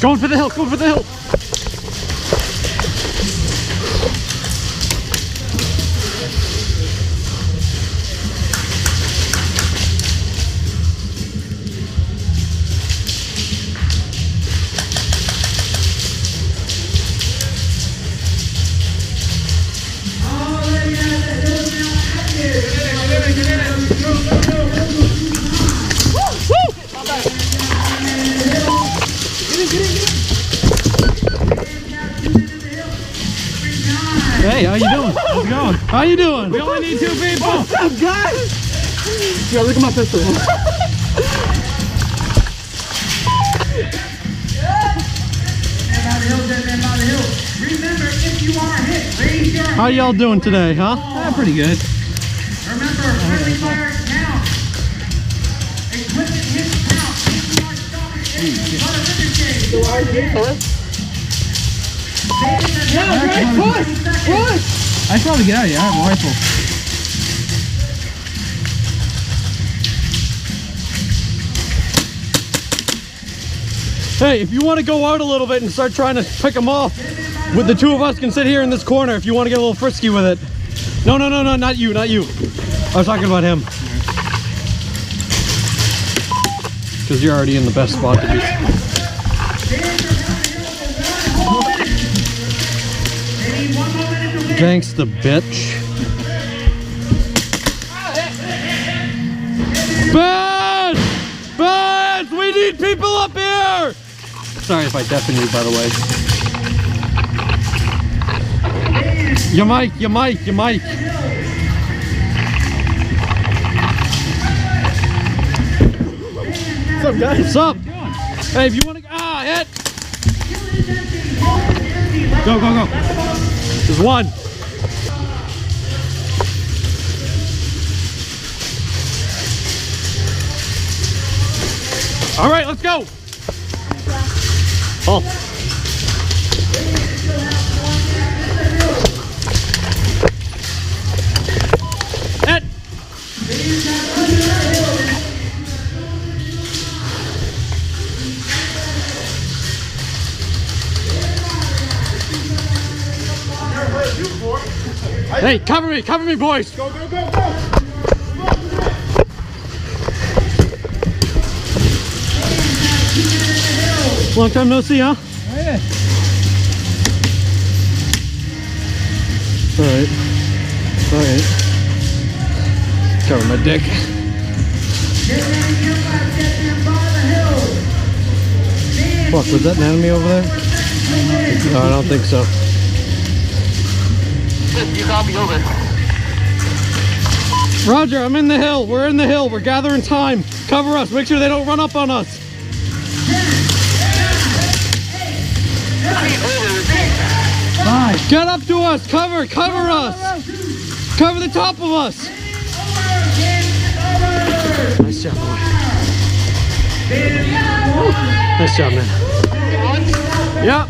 Going for the hill, going for the hill. Hey, how you doing? How's it going? How you doing? We only need 2 people. What's up, guys? Yo, look at my pistol. Stand by the hill, stand by the hill. Remember, if you are hit, raise your hand. How y'all doing today, huh? Pretty good. Remember, friendly fire count. Equipment hits count. If you are stopping anything but a vindicated. So are you here? Yeah, right, push! Push! I should probably get out of here. I have a rifle. Hey, if you want to go out a little bit and start trying to pick them off, with the 2 of us can sit here in this corner if you want to get a little frisky with it. No, no, no, no, not you, not you. I was talking about him. Because you're already in the best spot to be. Gangsta bitch. Bad! Bad! We need people up here! Sorry if I deafen you, by the way. Your mic, your mic, your mic. What's up, guys? What's up? Hey, if you want to... Ah, hit! Go, go, go. There's one. All right, let's go. Oh. Ed. Hey, cover me, boys. Go, go, go, go. Long time no see, huh? Oh, yeah. Alright. Cover my dick. Fuck, was that an enemy over there? No, I don't think so. You copy, over. Roger, I'm in the hill. We're in the hill. We're gathering time. Cover us. Make sure they don't run up on us. Five. Get up to us. Cover us. Cover the top of us. Nice job, boy. Nice job, man. Yep.